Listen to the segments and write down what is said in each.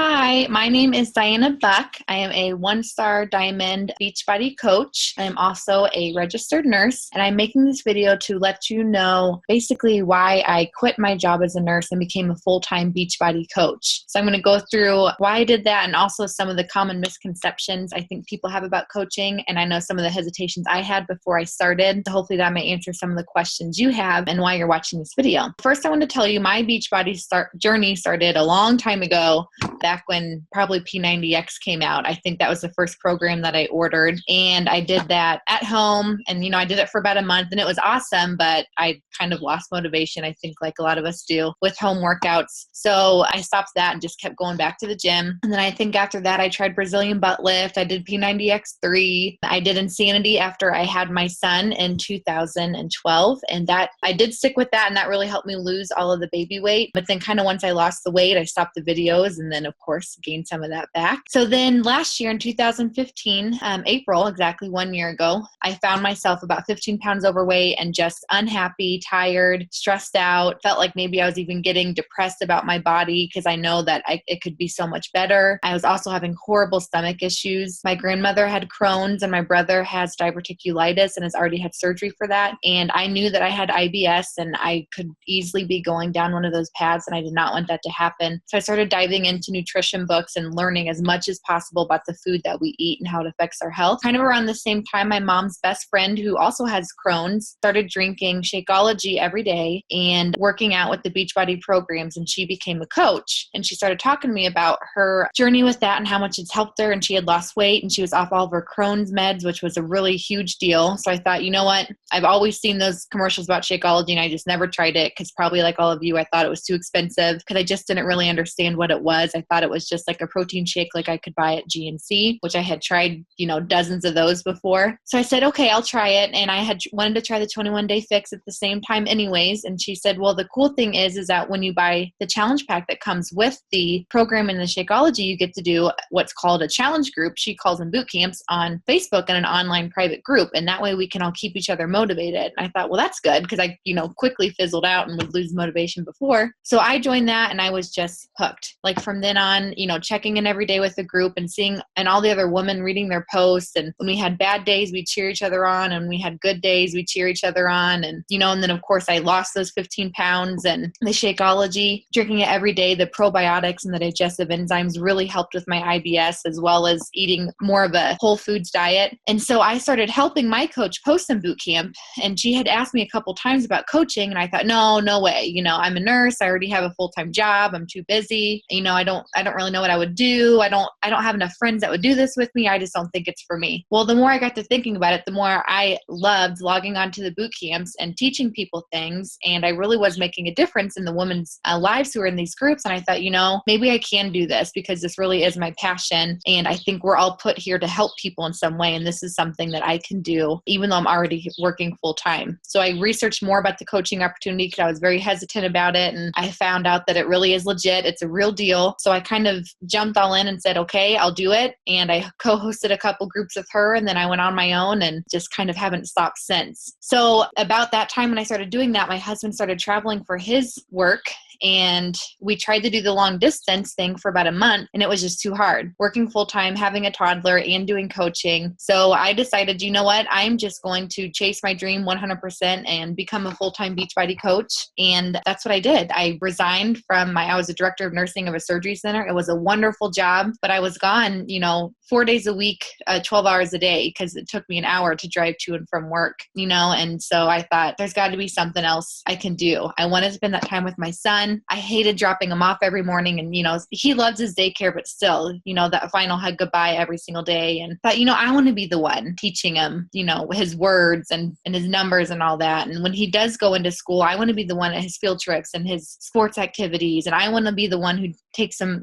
Hi, my name is Diana Buck. I am a one-star diamond Beachbody coach. I am also a registered nurse, and I'm making this video to let you know basically why I quit my job as a nurse and became a full-time Beachbody coach. So I'm going to go through why I did that and also some of the common misconceptions I think people have about coaching, and I know some of the hesitations I had before I started. So hopefully that may answer some of the questions you have and why you're watching this video. First, I want to tell you my Beachbody journey started a long time ago, back when probably P90X came out. I think that was the first program that I ordered, and I did that at home, and I did it for about a month, and it was awesome, but I kind of lost motivation, I think, like a lot of us do with home workouts. So I stopped that and just kept going back to the gym. And then I think after that, I tried Brazilian butt lift. I did P90X3. I did Insanity after I had my son in 2012, and that I did stick with that, and that really helped me lose all of the baby weight. But then kind of once I lost the weight, I stopped the videos, and then of course gained some of that back. So then last year in 2015, April, exactly 1 year ago, I found myself about 15 pounds overweight and just unhappy, tired, stressed out, felt like maybe I was even getting depressed about my body because I know that it could be so much better. I was also having horrible stomach issues. My grandmother had Crohn's and my brother has diverticulitis and has already had surgery for that. And I knew that I had IBS and I could easily be going down one of those paths, and I did not want that to happen. So I started diving into nutrition books and learning as much as possible about the food that we eat and how it affects our health. Kind of around the same time, my mom's best friend, who also has Crohn's, started drinking Shakeology every day and working out with the Beachbody programs, and she became a coach. And she started talking to me about her journey with that and how much it's helped her, and she had lost weight and she was off all of her Crohn's meds, which was a really huge deal. So I thought, you know what? I've always seen those commercials about Shakeology and I just never tried it because probably like all of you, I thought it was too expensive because I just didn't really understand what it was. I thought it was just like a protein shake like I could buy at GNC, which I had tried, dozens of those before. So I said, okay, I'll try it. And I had wanted to try the 21-day fix at the same time anyways. And she said, well, the cool thing is that when you buy the challenge pack that comes with the program and the Shakeology, you get to do what's called a challenge group. She calls them boot camps on Facebook and an online private group. And that way we can all keep each other motivated. And I thought, well, that's good because I, quickly fizzled out and would lose motivation before. So I joined that and I was just hooked. Like from then on, checking in every day with the group and seeing and all the other women reading their posts. And when we had bad days, we cheer each other on. And when we had good days, we cheer each other on. And, and then of course I lost those 15 pounds, and the Shakeology, drinking it every day, the probiotics and the digestive enzymes really helped with my IBS, as well as eating more of a whole foods diet. And so I started helping my coach post some boot camp, and she had asked me a couple times about coaching. And I thought, no way, I'm a nurse. I already have a full-time job. I'm too busy. I don't really know what I would do. I don't have enough friends that would do this with me. I just don't think it's for me. Well, the more I got to thinking about it, the more I loved logging onto the boot camps and teaching people things. And I really was making a difference in the women's lives who are in these groups. And I thought, maybe I can do this because this really is my passion. And I think we're all put here to help people in some way. And this is something that I can do, even though I'm already working full time. So I researched more about the coaching opportunity because I was very hesitant about it. And I found out that it really is legit. It's a real deal. So I kind of jumped all in and said, okay, I'll do it. And I co-hosted a couple groups with her, and then I went on my own and just kind of haven't stopped since. So about that time when I started doing that, my husband started traveling for his work, and we tried to do the long distance thing for about a month, and it was just too hard. Working full time, having a toddler, and doing coaching. So I decided, you know what? I'm just going to chase my dream 100% and become a full-time Beachbody coach. And that's what I did. I resigned from I was a director of nursing of a surgery center. It was a wonderful job, but I was gone, 4 days a week, 12 hours a day, because it took me an hour to drive to and from work, and so I thought there's got to be something else I can do. I want to spend that time with my son. I hated dropping him off every morning, and, he loves his daycare, but still, that final hug goodbye every single day. And thought, I want to be the one teaching him, his words and his numbers and all that. And when he does go into school, I want to be the one at his field trips and his sports activities. And I want to be the one who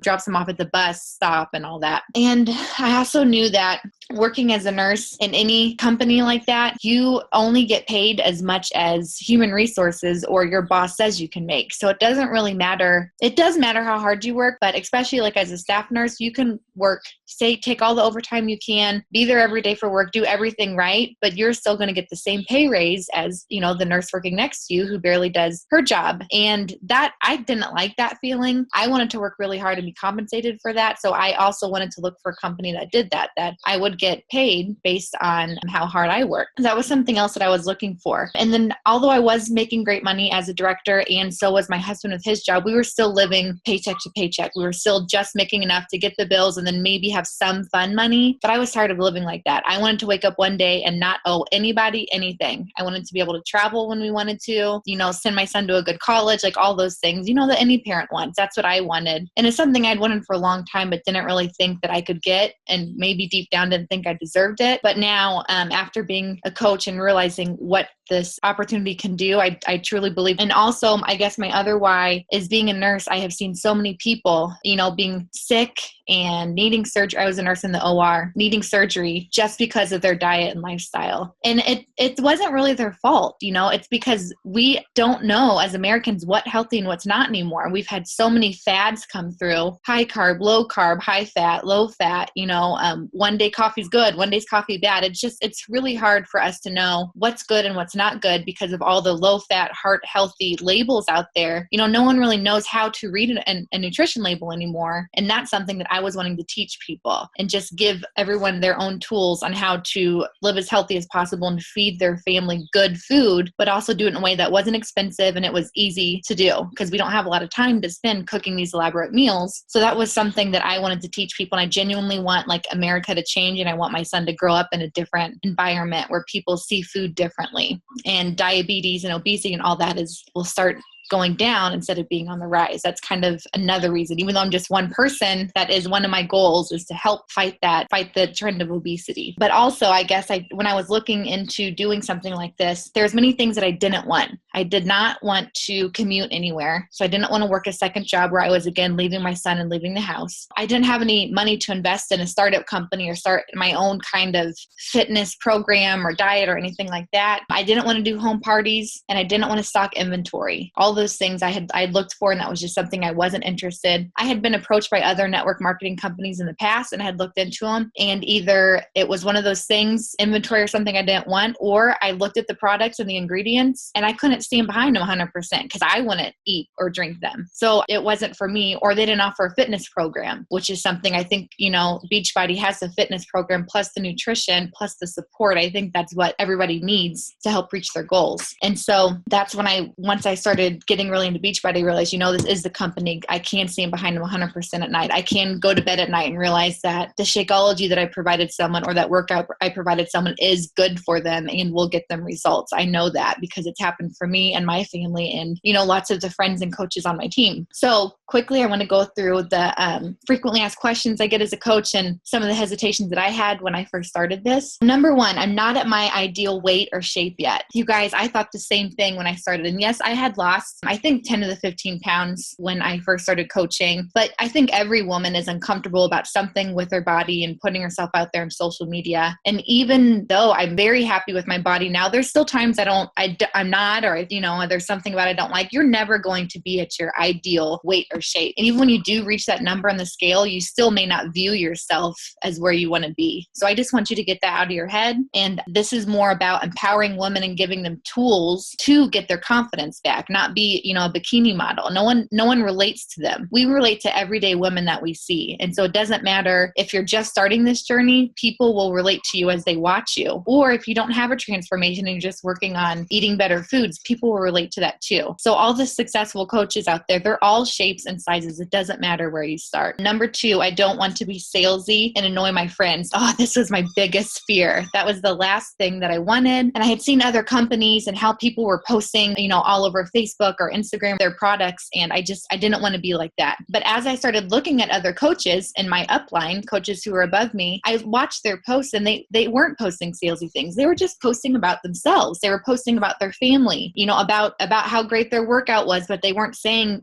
drops him off at the bus stop and all that. And I also knew that working as a nurse in any company like that, you only get paid as much as human resources or your boss says you can make. So it doesn't really matter. It does matter how hard you work, but especially like as a staff nurse, you can work, take all the overtime you can, be there every day for work, do everything right, but you're still going to get the same pay raise as, the nurse working next to you who barely does her job. And that, I didn't like that feeling. I wanted to work really hard and be compensated for that. So I also wanted to look for a company that did that I would get paid based on how hard I work. That was something else that I was looking for. And then although I was making great money as a director, and so was my husband with his job, we were still living paycheck to paycheck. We were still just making enough to get the bills and then maybe have some fun money. But I was tired of living like that. I wanted to wake up one day and not owe anybody anything. I wanted to be able to travel when we wanted to, send my son to a good college, like all those things, that any parent wants. That's what I wanted. And it's something I'd wanted for a long time, but didn't really think that I could get, and maybe deep down didn't think I deserved it. But now, after being a coach and realizing what this opportunity can do, I truly believe. And also, I guess my other why is being a nurse. I have seen so many people, being sick and needing surgery. I was a nurse in the OR, needing surgery just because of their diet and lifestyle. And it wasn't really their fault. It's because we don't know as Americans what healthy and what's not anymore. We've had so many fads come through: high carb, high fat, low fat, one day coffee's good, one day's coffee bad. It's really hard for us to know what's good and what's not good because of all the low fat, heart healthy labels out there. No one really knows how to read a nutrition label anymore. And that's something that I was wanting to teach people and just give everyone their own tools on how to live as healthy as possible and feed their family good food, but also do it in a way that wasn't expensive and it was easy to do because we don't have a lot of time to spend cooking these elaborate meals. So that was something that I wanted to teach people. And I genuinely want America to change. And I want my son to grow up in a different environment where people see food differently, and diabetes and obesity and all that will start going down instead of being on the rise. That's kind of another reason. Even though I'm just one person, that is one of my goals, is to help fight the trend of obesity. But also, I guess when I was looking into doing something like this, there's many things that I didn't want. I did not want to commute anywhere. So I didn't want to work a second job where I was, again, leaving my son and leaving the house. I didn't have any money to invest in a startup company or start my own kind of fitness program or diet or anything like that. I didn't want to do home parties, and I didn't want to stock inventory. All those things I looked for, and that was just something I wasn't interested. I had been approached by other network marketing companies in the past and had looked into them, and either it was one of those things, inventory or something I didn't want, or I looked at the products and the ingredients and I couldn't stand behind them 100% because I wouldn't eat or drink them. So it wasn't for me, or they didn't offer a fitness program, which is something I think, Beachbody has a fitness program plus the nutrition plus the support. I think that's what everybody needs to help reach their goals. And so that's when once I started getting really into Beachbody, I realized, this is the company. I can stand behind them 100% at night. I can go to bed at night and realize that the Shakeology that I provided someone, or that workout I provided someone, is good for them and will get them results. I know that because it's happened for me and my family and, lots of the friends and coaches on my team. So quickly, I want to go through the frequently asked questions I get as a coach and some of the hesitations that I had when I first started this. Number one, I'm not at my ideal weight or shape yet. You guys, I thought the same thing when I started. And yes, I had lost, I think, 10 to the 15 pounds when I first started coaching. But I think every woman is uncomfortable about something with her body and putting herself out there on social media. And even though I'm very happy with my body now, there's still times I'm not, or, there's something about I don't like. You're never going to be at your ideal weight or shape. And even when you do reach that number on the scale, you still may not view yourself as where you want to be. So I just want you to get that out of your head. And this is more about empowering women and giving them tools to get their confidence back, not be, a bikini model. No one relates to them. We relate to everyday women that we see. And so it doesn't matter if you're just starting this journey, people will relate to you as they watch you. Or if you don't have a transformation and you're just working on eating better foods, people will relate to that too. So all the successful coaches out there, they're all shapes and sizes. It doesn't matter where you start. Number two, I don't want to be salesy and annoy my friends. Oh, this was my biggest fear. That was the last thing that I wanted. And I had seen other companies and how people were posting, all over Facebook or Instagram, their products. And I didn't want to be like that. But as I started looking at other coaches in my upline, coaches who were above me, I watched their posts and they weren't posting salesy things. They were just posting about themselves. They were posting about their family, about how great their workout was, but they weren't saying,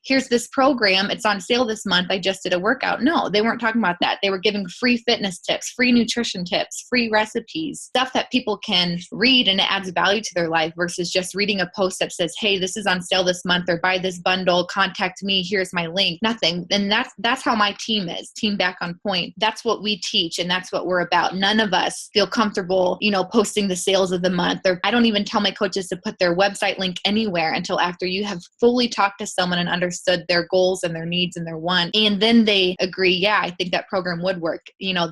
here's this program. It's on sale this month. I just did a workout. No, they weren't talking about that. They were giving free fitness tips, free nutrition tips, free recipes, stuff that people can read and it adds value to their life versus just reading a post that says, hey, this is is on sale this month, or buy this bundle, contact me, here's my link. Nothing. And that's how my team is, Team Back on Point. That's what we teach, and that's what we're about. None of us feel comfortable, posting the sales of the month, or I don't even tell my coaches to put their website link anywhere until after you have fully talked to someone and understood their goals and their needs and their wants. And then they agree, yeah, I think that program would work.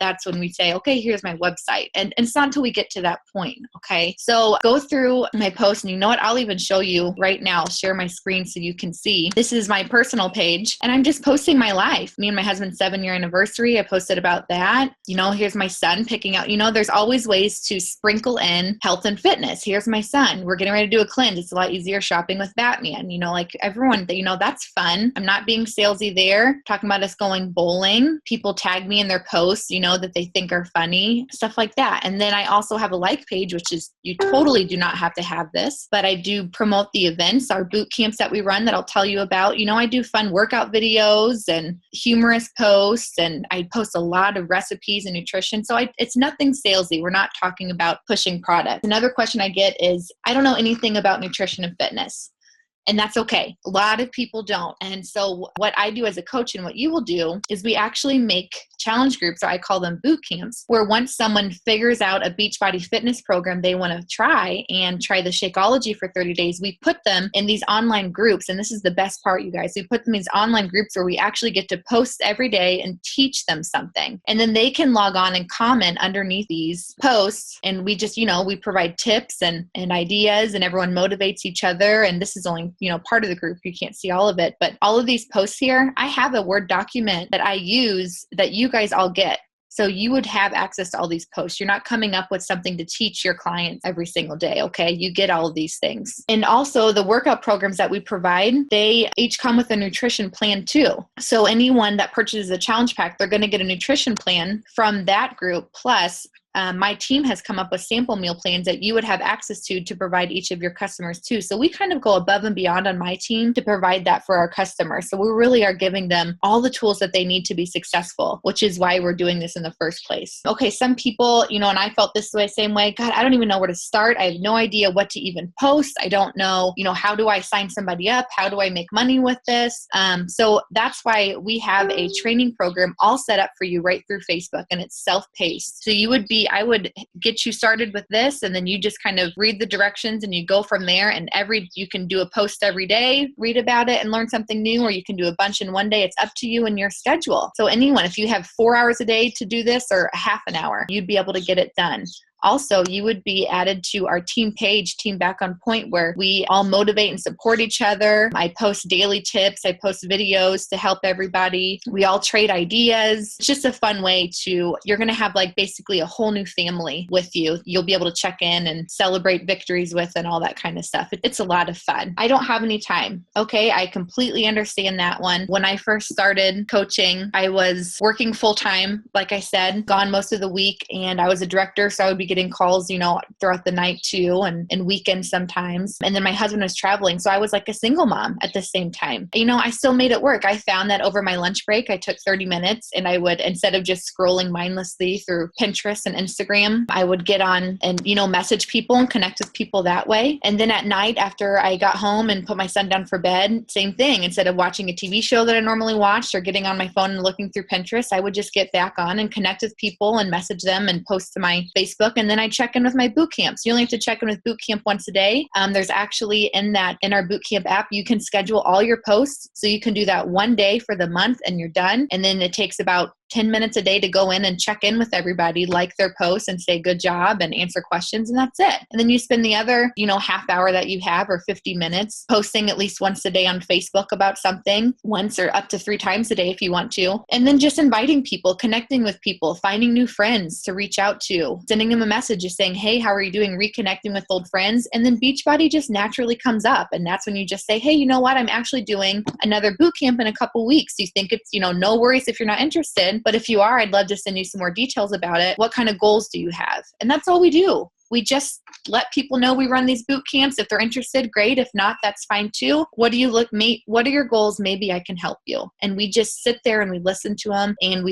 That's when we say, okay, here's my website. And it's not until we get to that point. Okay. So go through my post, and you know what? I'll even show you right now. I'll share my screen so you can see. This is my personal page, and I'm just posting my life. Me and my husband's 7-year anniversary. I posted about that. Here's my son picking out, there's always ways to sprinkle in health and fitness. Here's my son. We're getting ready to do a cleanse. It's a lot easier shopping with Batman. Like everyone, that's fun. I'm not being salesy there. Talking about us going bowling. People tag me in their posts, that they think are funny, stuff like that. And then I also have a like page, which is, you totally do not have to have this, but I do promote the events, our boot camps that we run that I'll tell you about. I do fun workout videos and humorous posts, and I post a lot of recipes and nutrition. So it's nothing salesy. We're not talking about pushing products. Another question I get is, I don't know anything about nutrition and fitness. And that's okay. A lot of people don't. And so what I do as a coach, and what you will do, is we actually make challenge groups, or I call them boot camps, where once someone figures out a Beachbody fitness program they want to try, and try the Shakeology for 30 days, we put them in these online groups. And this is the best part, you guys. We put them in these online groups where we actually get to post every day and teach them something. And then they can log on and comment underneath these posts. And we just, we provide tips and ideas, and everyone motivates each other. And this is only, part of the group. You can't see all of it, but all of these posts here, I have a Word document that I use that you guys all get. So you would have access to all these posts. You're not coming up with something to teach your clients every single day, okay? You get all of these things. And also the workout programs that we provide, they each come with a nutrition plan too. So anyone that purchases a challenge pack, they're going to get a nutrition plan from that group. Plus, my team has come up with sample meal plans that you would have access to provide each of your customers too. So we kind of go above and beyond on my team to provide that for our customers. So we really are giving them all the tools that they need to be successful, which is why we're doing this in the first place. Okay, some people, and I felt this way, same way. God, I don't even know where to start. I have no idea what to even post. I don't know, how do I sign somebody up? How do I make money with this? So that's why we have a training program all set up for you right through Facebook, and it's self-paced. So I would get you started with this, and then you just kind of read the directions and you go from there. And you can do a post every day, read about it and learn something new, or you can do a bunch in one day. It's up to you and your schedule. So anyone, if you have 4 hours a day to do this, or a half an hour, you'd be able to get it done. Also, you would be added to our team page, Team Back on Point, where we all motivate and support each other. I post daily tips. I post videos to help everybody. We all trade ideas. It's just a fun way you're going to have basically a whole new family with you. You'll be able to check in and celebrate victories with, and all that kind of stuff. It's a lot of fun. I don't have any time. Okay, I completely understand that one. When I first started coaching, I was working full time, like I said, gone most of the week, and I was a director, so I would be getting calls, throughout the night too, and weekends sometimes. And then my husband was traveling. So I was like a single mom at the same time. I still made it work. I found that over my lunch break, I took 30 minutes, and I would, instead of just scrolling mindlessly through Pinterest and Instagram, I would get on and, message people and connect with people that way. And then at night, after I got home and put my son down for bed, same thing. Instead of watching a TV show that I normally watched, or getting on my phone and looking through Pinterest, I would just get back on and connect with people and message them and post to my Facebook. And then I check in with my boot camps. You only have to check in with boot camp once a day. There's actually in our boot camp app, you can schedule all your posts. So you can do that one day for the month, and you're done. And then it takes about 10 minutes a day to go in and check in with everybody, like their posts and say good job and answer questions, and that's it. And then you spend the other, half hour that you have, or 50 minutes, posting at least once a day on Facebook about something, once or up to 3 times a day if you want to. And then just inviting people, connecting with people, finding new friends to reach out to, sending them a message just saying, hey, how are you doing? Reconnecting with old friends. And then Beachbody just naturally comes up. And that's when you just say, hey, you know what? I'm actually doing another boot camp in a couple weeks. Do you think it's, no worries if you're not interested. But if you are, I'd love to send you some more details about it. What kind of goals do you have? And that's all we do. we just let people know we run these boot camps. If they're interested, great. If not, that's fine too. What are your goals? Maybe I can help you. And we just sit there and we listen to them, and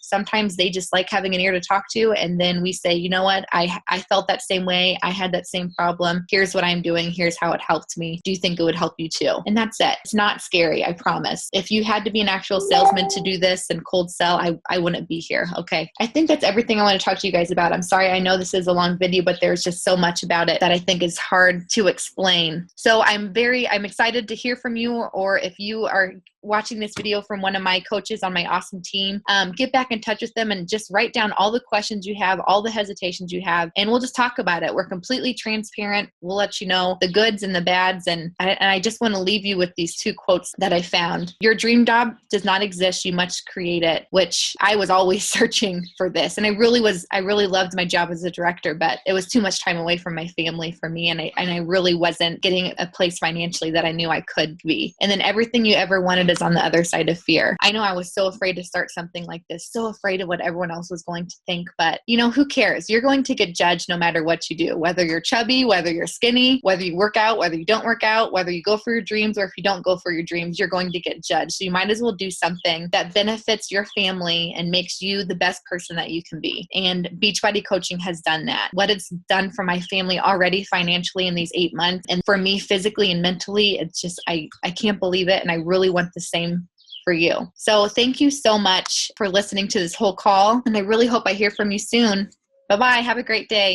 sometimes they just like having an ear to talk to. And then we say, you know what? I felt that same way. I had that same problem. Here's what I'm doing. Here's how it helped me. Do you think it would help you too? And that's it. It's not scary. I promise. If you had to be an actual salesman to do this and cold sell, I wouldn't be here. Okay. I think that's everything I want to talk to you guys about. I'm sorry. I know this is a long video, but there's just so much about it that I think is hard to explain. So I'm excited to hear from you, or if you are watching this video from one of my coaches on my awesome team, get back in touch with them and just write down all the questions you have, all the hesitations you have, and we'll just talk about it. We're completely transparent. We'll let you know the goods and the bads. And I just want to leave you with these 2 quotes that I found. Your dream job does not exist. You must create it, which I was always searching for this. And I really loved my job as a director, but it was too much time away from my family for me. And I really wasn't getting a place financially that I knew I could be. And then everything you ever wanted is on the other side of fear. I know I was so afraid to start something like this, so afraid of what everyone else was going to think, but who cares? You're going to get judged no matter what you do, whether you're chubby, whether you're skinny, whether you work out, whether you don't work out, whether you go for your dreams, or if you don't go for your dreams, you're going to get judged. So you might as well do something that benefits your family and makes you the best person that you can be. And Beachbody Coaching has done that. What it's done for my family already financially in these 8 months, and for me physically and mentally, it's just, I can't believe it. And I really want the same for you. So thank you so much for listening to this whole call. And I really hope I hear from you soon. Bye-bye. Have a great day.